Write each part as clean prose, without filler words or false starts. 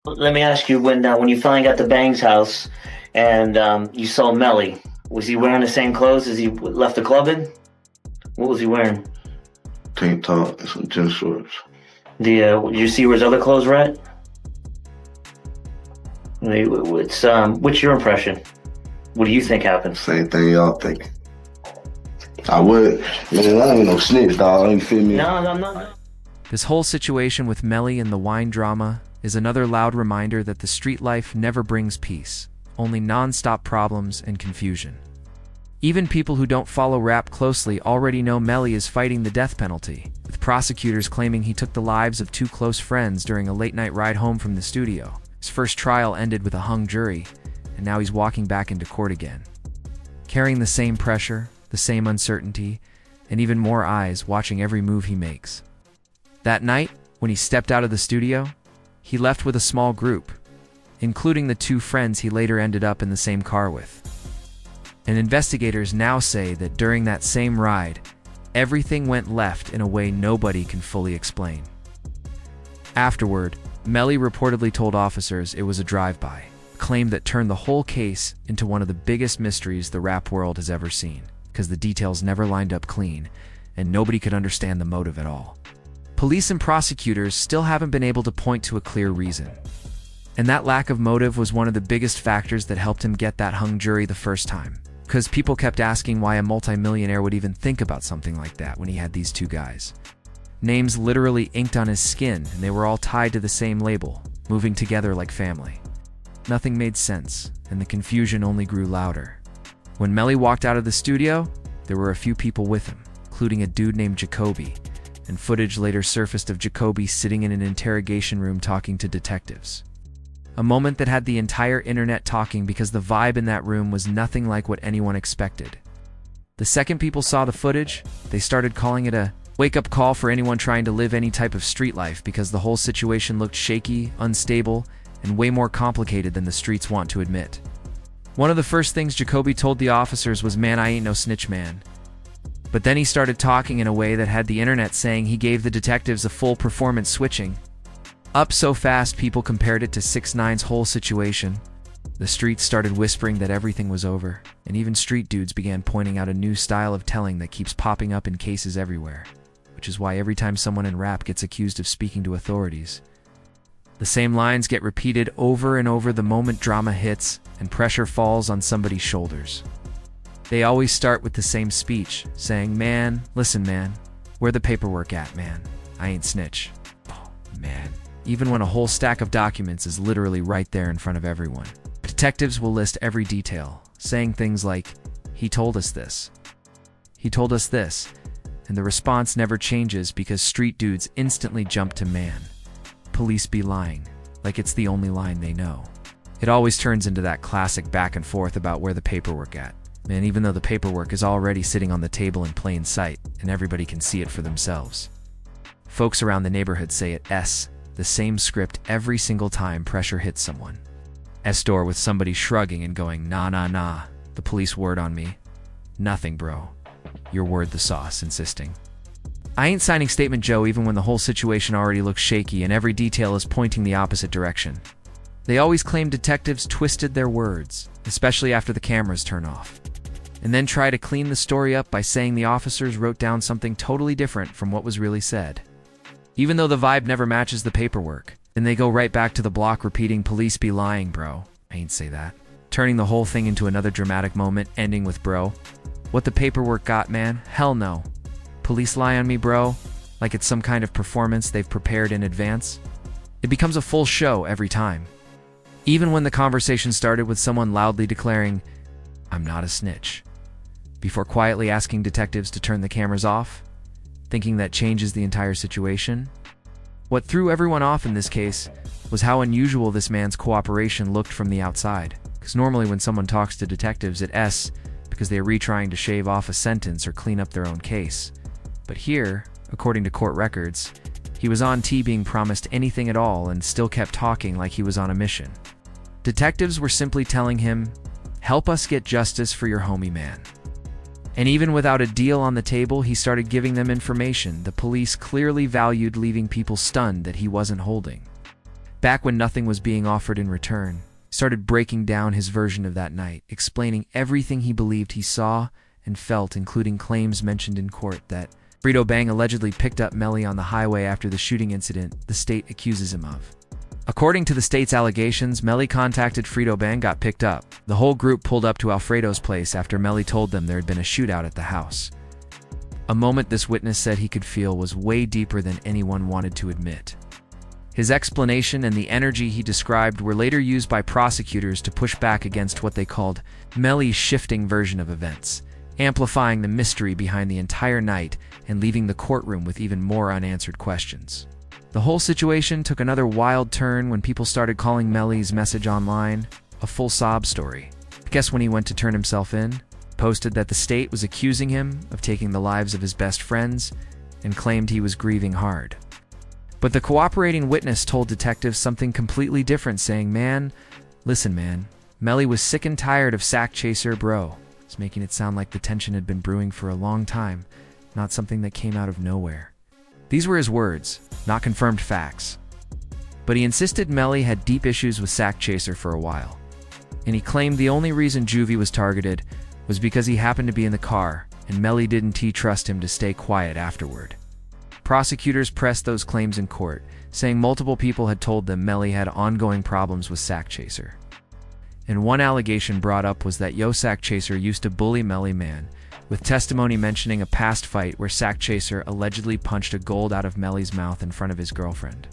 Let me ask you, when you finally got to Bang's house and you saw Melly, was he wearing the same clothes as he left the club in? What was he wearing? Tank top and some gym shorts. Did you see where his other clothes were at? What's your impression? What do you think happened? Same thing y'all think. I would. Man, I ain't no snitch, dog. You feel me? No, no, no, no. This whole situation with Melly and the wine drama is another loud reminder that the street life never brings peace, only non-stop problems and confusion. Even people who don't follow rap closely already know Melly is fighting the death penalty, with prosecutors claiming he took the lives of two close friends during a late-night ride home from the studio. His first trial ended with a hung jury, and now he's walking back into court again, carrying the same pressure, the same uncertainty, and even more eyes watching every move he makes. That night, when he stepped out of the studio, he left with a small group, including the two friends he later ended up in the same car with. And investigators now say that during that same ride, everything went left in a way nobody can fully explain. Afterward, Melly reportedly told officers it was a drive-by, a claim that turned the whole case into one of the biggest mysteries the rap world has ever seen, because the details never lined up clean, and nobody could understand the motive at all. Police and prosecutors still haven't been able to point to a clear reason. And that lack of motive was one of the biggest factors that helped him get that hung jury the first time. Because people kept asking why a multimillionaire would even think about something like that when he had these two guys. Names literally inked on his skin, and they were all tied to the same label, moving together like family. Nothing made sense, and the confusion only grew louder. When Melly walked out of the studio, there were a few people with him, including a dude named Jacoby, and footage later surfaced of Jacoby sitting in an interrogation room talking to detectives. A moment that had the entire internet talking because the vibe in that room was nothing like what anyone expected. The second people saw the footage, they started calling it a wake-up call for anyone trying to live any type of street life because the whole situation looked shaky, unstable, and way more complicated than the streets want to admit. One of the first things Jacoby told the officers was, "Man, I ain't no snitch, man." But then he started talking in a way that had the internet saying he gave the detectives a full performance switching up so fast people compared it to 6ix9ine's whole situation. The streets started whispering that everything was over, and even street dudes began pointing out a new style of telling that keeps popping up in cases everywhere, which is why every time someone in rap gets accused of speaking to authorities, the same lines get repeated over and over the moment drama hits and pressure falls on somebody's shoulders. They always start with the same speech, saying, "Man, listen, man, where the paperwork at, man? I ain't snitch." Oh, man. Even when a whole stack of documents is literally right there in front of everyone. Detectives will list every detail, saying things like, "He told us this. He told us this," and the response never changes because street dudes instantly jump to "man. Police be lying," like it's the only line they know. It always turns into that classic back and forth about where the paperwork at. Man, even though the paperwork is already sitting on the table in plain sight, and everybody can see it for themselves. Folks around the neighborhood say the same script every single time pressure hits someone. Door with somebody shrugging and going, "Nah, nah, nah, the police word on me." "Nothing, bro. Your word the sauce," insisting. "I ain't signing Statement Joe," even when the whole situation already looks shaky and every detail is pointing the opposite direction. They always claim detectives twisted their words, especially after the cameras turn off, and then try to clean the story up by saying the officers wrote down something totally different from what was really said. Even though the vibe never matches the paperwork, then they go right back to the block repeating, "Police be lying, bro." I ain't say that. Turning the whole thing into another dramatic moment, ending with, "Bro, what the paperwork got, man? Hell no. Police lie on me, bro," like it's some kind of performance they've prepared in advance. It becomes a full show every time. Even when the conversation started with someone loudly declaring, "I'm not a snitch," before quietly asking detectives to turn the cameras off, thinking that changes the entire situation. What threw everyone off in this case was how unusual this man's cooperation looked from the outside, because normally when someone talks to detectives it's because they are retrying to shave off a sentence or clean up their own case. But here, according to court records, he was on T being promised anything at all and still kept talking like he was on a mission. Detectives were simply telling him, "Help us get justice for your homie, man." And even without a deal on the table, he started giving them information the police clearly valued, leaving people stunned that he wasn't holding. Back when nothing was being offered in return, he started breaking down his version of that night, explaining everything he believed he saw and felt, including claims mentioned in court that Frito Bang allegedly picked up Melly on the highway after the shooting incident the state accuses him of. According to the state's allegations, Melly contacted Frito Bang, got picked up. The whole group pulled up to Alfredo's place after Melly told them there had been a shootout at the house. A moment this witness said he could feel was way deeper than anyone wanted to admit. His explanation and the energy he described were later used by prosecutors to push back against what they called Melly's shifting version of events, amplifying the mystery behind the entire night and leaving the courtroom with even more unanswered questions. The whole situation took another wild turn when people started calling Melly's message online a full sob story. I guess when he went to turn himself in, posted that the state was accusing him of taking the lives of his best friends and claimed he was grieving hard. But the cooperating witness told detectives something completely different, saying, "Man, listen man, Melly was sick and tired of Sack Chaser bro." It's making it sound like the tension had been brewing for a long time, not something that came out of nowhere. These were his words, not confirmed facts. But he insisted Melly had deep issues with Sack Chaser for a while. And he claimed the only reason Juvie was targeted was because he happened to be in the car, and Melly didn't trust him to stay quiet afterward. Prosecutors pressed those claims in court, saying multiple people had told them Melly had ongoing problems with Sack Chaser. And one allegation brought up was that Sack Chaser used to bully Melly man, with testimony mentioning a past fight where Sack Chaser allegedly punched a gold out of Melly's mouth in front of his girlfriend.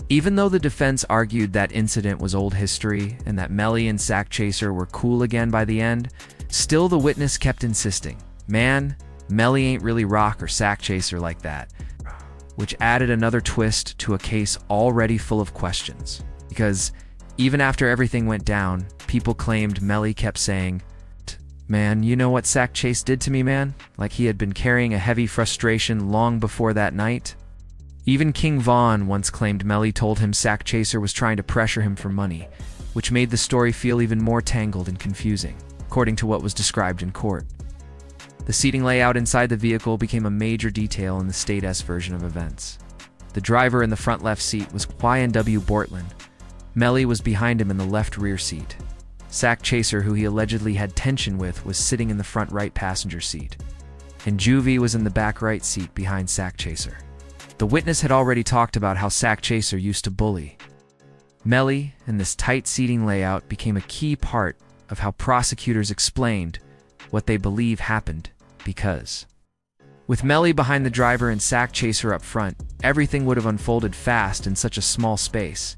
Even though the defense argued that incident was old history and that Melly and Sack Chaser were cool again by the end, still the witness kept insisting, "Man, Melly ain't really Rock or Sack Chaser like that," which added another twist to a case already full of questions. Because even after everything went down, people claimed Melly kept saying, "Man, you know what Sack Chase did to me, man?" Like he had been carrying a heavy frustration long before that night. Even King Von once claimed Melly told him Sack Chaser was trying to pressure him for money, which made the story feel even more tangled and confusing, according to what was described in court. The seating layout inside the vehicle became a major detail in the State-S version of events. The driver in the front left seat was YNW Bortland. Melly was behind him in the left rear seat. Sack Chaser, who he allegedly had tension with, was sitting in the front right passenger seat. And Juvie was in the back right seat behind Sack Chaser. The witness had already talked about how Sack Chaser used to bully Melly, and this tight seating layout became a key part of how prosecutors explained what they believe happened, because with Melly behind the driver and Sack Chaser up front, everything would have unfolded fast in such a small space.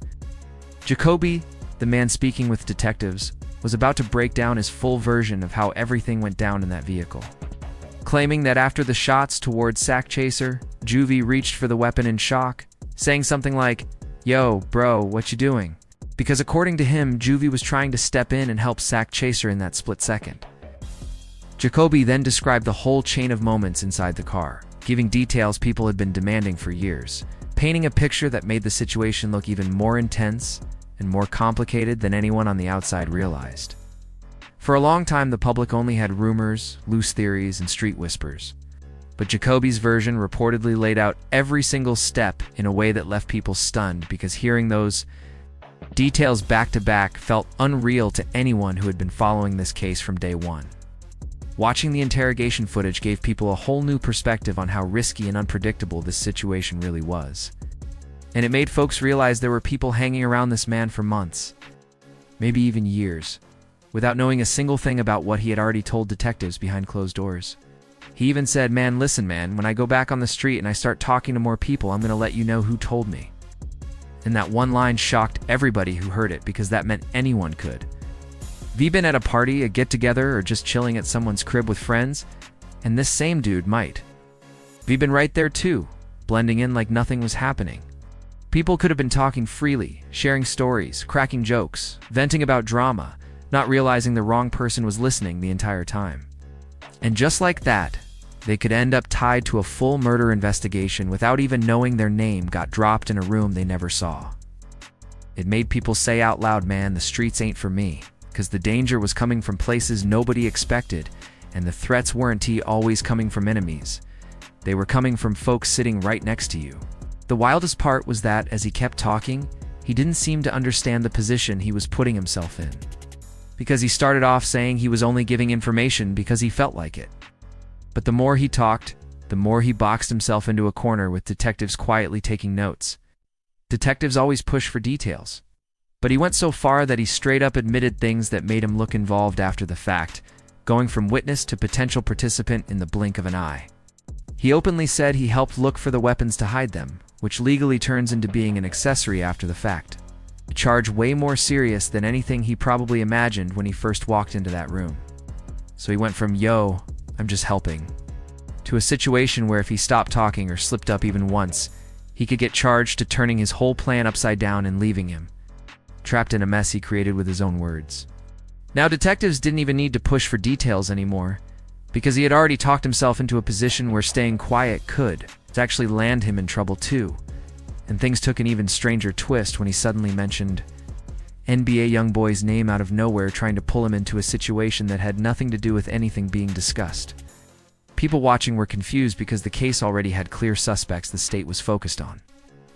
Jacoby, the man speaking with detectives, was about to break down his full version of how everything went down in that vehicle, claiming that after the shots towards Sack Chaser, Juvie reached for the weapon in shock, saying something like, "Yo, bro, what you doing?" Because according to him, Juvie was trying to step in and help Sack Chaser in that split second. Jacoby then described the whole chain of moments inside the car, giving details people had been demanding for years, painting a picture that made the situation look even more intense and more complicated than anyone on the outside realized. For a long time, the public only had rumors, loose theories, and street whispers. But Jacoby's version reportedly laid out every single step in a way that left people stunned, because hearing those details back to back felt unreal to anyone who had been following this case from day one. Watching the interrogation footage gave people a whole new perspective on how risky and unpredictable this situation really was. And it made folks realize there were people hanging around this man for months, maybe even years, without knowing a single thing about what he had already told detectives behind closed doors. He even said, "Man, listen man, when I go back on the street and I start talking to more people, I'm gonna let you know who told me." And that one line shocked everybody who heard it, because that meant anyone could. Have you been at a party, a get-together, or just chilling at someone's crib with friends? And this same dude might. Have you been right there too, blending in like nothing was happening? People could have been talking freely, sharing stories, cracking jokes, venting about drama, not realizing the wrong person was listening the entire time. And just like that, they could end up tied to a full murder investigation without even knowing their name got dropped in a room they never saw. It made people say out loud, "Man, the streets ain't for me," because the danger was coming from places nobody expected, and the threats weren't always coming from enemies. They were coming from folks sitting right next to you. The wildest part was that as he kept talking, he didn't seem to understand the position he was putting himself in. Because he started off saying he was only giving information because he felt like it. But the more he talked, the more he boxed himself into a corner with detectives quietly taking notes. Detectives always push for details. But he went so far that he straight up admitted things that made him look involved after the fact, going from witness to potential participant in the blink of an eye. He openly said he helped look for the weapons to hide them, which legally turns into being an accessory after the fact. A charge way more serious than anything he probably imagined when he first walked into that room. So he went from, "Yo, I'm just helping," to a situation where if he stopped talking or slipped up even once, he could get charged, to turning his whole plan upside down and leaving him trapped in a mess he created with his own words. Now, detectives didn't even need to push for details anymore, because he had already talked himself into a position where staying quiet could actually land him in trouble too. And things took an even stranger twist when he suddenly mentioned NBA YoungBoy's name out of nowhere, trying to pull him into a situation that had nothing to do with anything being discussed. People watching were confused because the case already had clear suspects the state was focused on.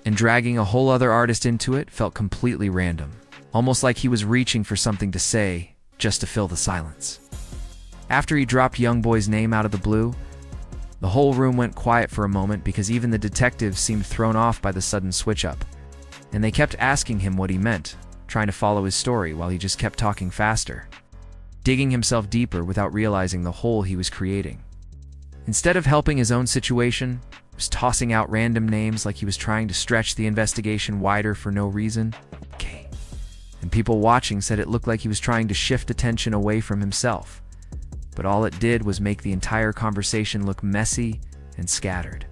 And dragging a whole other artist into it felt completely random, almost like he was reaching for something to say just to fill the silence. After he dropped YoungBoy's name out of the blue, the whole room went quiet for a moment, because even the detectives seemed thrown off by the sudden switch-up, and they kept asking him what he meant, trying to follow his story while he just kept talking faster, digging himself deeper without realizing the hole he was creating. Instead of helping his own situation, he was tossing out random names like he was trying to stretch the investigation wider for no reason. Okay. And people watching said it looked like he was trying to shift attention away from himself. But all it did was make the entire conversation look messy and scattered.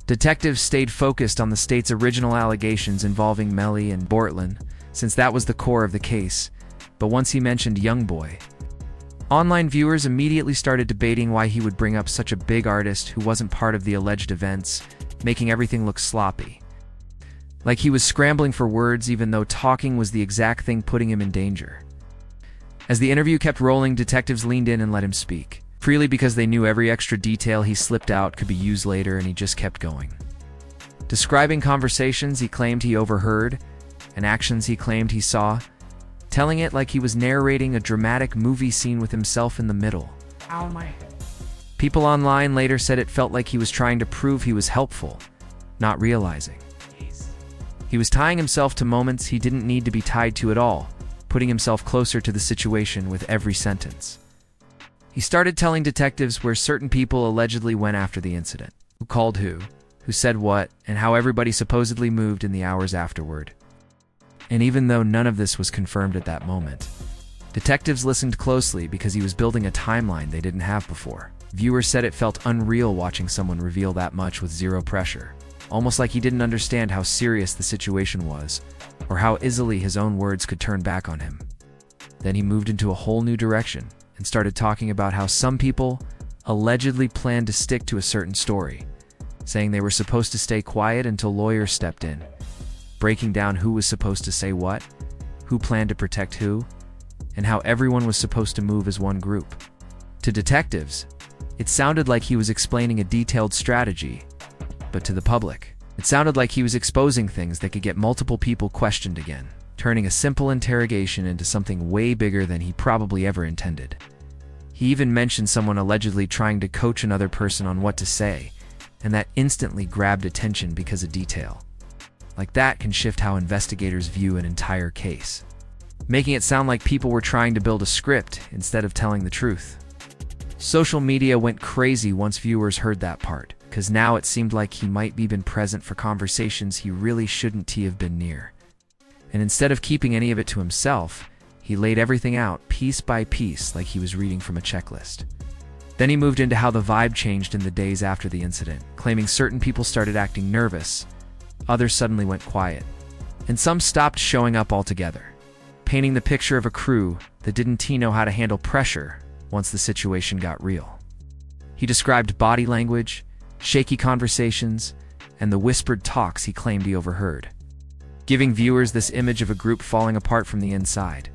Detectives stayed focused on the state's original allegations involving Melly and Portland, since that was the core of the case. But once he mentioned YoungBoy, online viewers immediately started debating why he would bring up such a big artist who wasn't part of the alleged events, making everything look sloppy. Like he was scrambling for words, even though talking was the exact thing putting him in danger. As the interview kept rolling, detectives leaned in and let him speak, freely, because they knew every extra detail he slipped out could be used later, and he just kept going. Describing conversations he claimed he overheard, and actions he claimed he saw, telling it like he was narrating a dramatic movie scene with himself in the middle. Ow, my... People online later said it felt like he was trying to prove he was helpful, not realizing he was tying himself to moments he didn't need to be tied to at all, putting himself closer to the situation with every sentence. He started telling detectives where certain people allegedly went after the incident, who called who said what, and how everybody supposedly moved in the hours afterward. And even though none of this was confirmed at that moment, detectives listened closely because he was building a timeline they didn't have before. Viewers said it felt unreal watching someone reveal that much with zero pressure, almost like he didn't understand how serious the situation was, or how easily his own words could turn back on him. Then he moved into a whole new direction and started talking about how some people allegedly planned to stick to a certain story, saying they were supposed to stay quiet until lawyers stepped in, breaking down who was supposed to say what, who planned to protect who, and how everyone was supposed to move as one group. To detectives, it sounded like he was explaining a detailed strategy, but to the public, it sounded like he was exposing things that could get multiple people questioned again, turning a simple interrogation into something way bigger than he probably ever intended. He even mentioned someone allegedly trying to coach another person on what to say, and that instantly grabbed attention because of detail. Like that can shift how investigators view an entire case, making it sound like people were trying to build a script instead of telling the truth. Social media went crazy once viewers heard that part, because now it seemed like he might be been present for conversations he really shouldn't have been near. And instead of keeping any of it to himself, he laid everything out piece by piece like he was reading from a checklist. Then he moved into how the vibe changed in the days after the incident, claiming certain people started acting nervous, others suddenly went quiet, and some stopped showing up altogether, painting the picture of a crew that didn't know how to handle pressure once the situation got real. He described body language, shaky conversations, and the whispered talks he claimed he overheard, giving viewers this image of a group falling apart from the inside.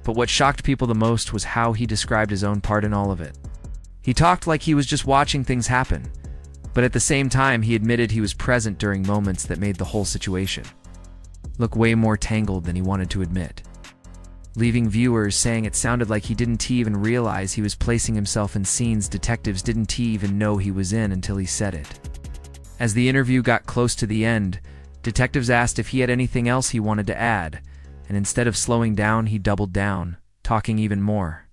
But what shocked people the most was how he described his own part in all of it. He talked like he was just watching things happen, but at the same time he admitted he was present during moments that made the whole situation look way more tangled than he wanted to admit, leaving viewers saying it sounded like he didn't even realize he was placing himself in scenes detectives didn't even know he was in until he said it. As the interview got close to the end, detectives asked if he had anything else he wanted to add, and instead of slowing down, he doubled down, talking even more.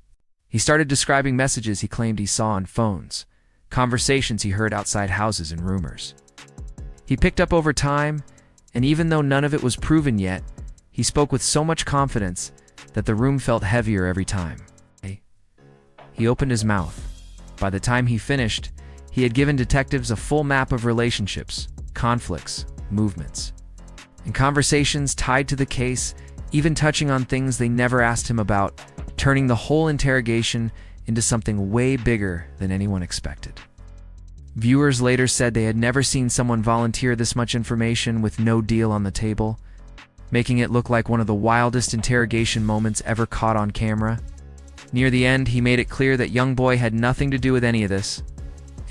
He started describing messages he claimed he saw on phones, conversations he heard outside houses, and rumors he picked up over time, and even though none of it was proven yet, he spoke with so much confidence that the room felt heavier every time he opened his mouth. By the time he finished, he had given detectives a full map of relationships, conflicts, movements, and conversations tied to the case, even touching on things they never asked him about, turning the whole interrogation into something way bigger than anyone expected. Viewers later said they had never seen someone volunteer this much information with no deal on the table, making it look like one of the wildest interrogation moments ever caught on camera. Near the end, he made it clear that YoungBoy had nothing to do with any of this,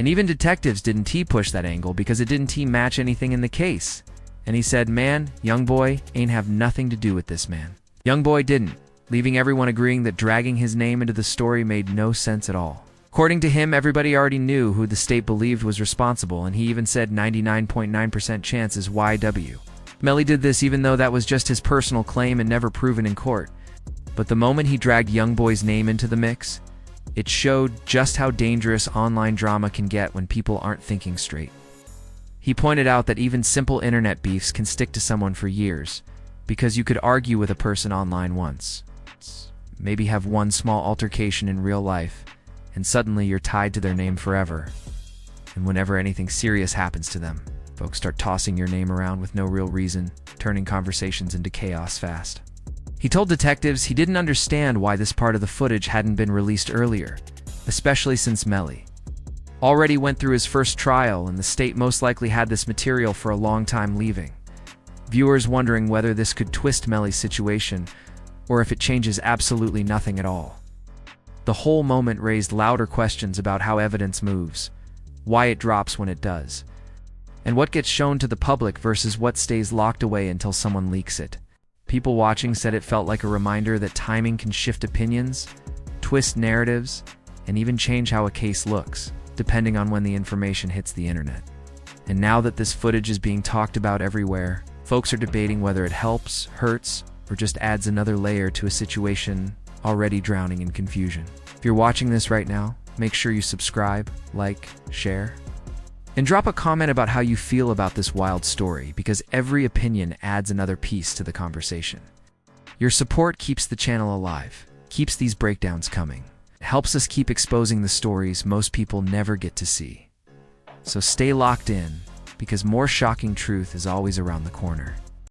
and even detectives didn't push that angle because it didn't match anything in the case. And he said, "Man, YoungBoy ain't have nothing to do with this, man." YoungBoy didn't, leaving everyone agreeing that dragging his name into the story made no sense at all. According to him, everybody already knew who the state believed was responsible, and he even said 99.9% chance is YNW. Melly did this even though that was just his personal claim and never proven in court. But the moment he dragged YoungBoy's name into the mix, it showed just how dangerous online drama can get when people aren't thinking straight. He pointed out that even simple internet beefs can stick to someone for years, because you could argue with a person online once, maybe have one small altercation in real life, and suddenly you're tied to their name forever. And whenever anything serious happens to them, folks start tossing your name around with no real reason, turning conversations into chaos fast. He told detectives he didn't understand why this part of the footage hadn't been released earlier, especially since Melly already went through his first trial and the state most likely had this material for a long time, leaving viewers wondering whether this could twist Melly's situation or if it changes absolutely nothing at all. The whole moment raised louder questions about how evidence moves, why it drops when it does, and what gets shown to the public versus what stays locked away until someone leaks it. People watching said it felt like a reminder that timing can shift opinions, twist narratives, and even change how a case looks, depending on when the information hits the internet. And now that this footage is being talked about everywhere, folks are debating whether it helps, hurts, or just adds another layer to a situation already drowning in confusion. If you're watching this right now, make sure you subscribe, like, share, and drop a comment about how you feel about this wild story, because every opinion adds another piece to the conversation. Your support keeps the channel alive, keeps these breakdowns coming. It helps us keep exposing the stories most people never get to see. So stay locked in, because more shocking truth is always around the corner.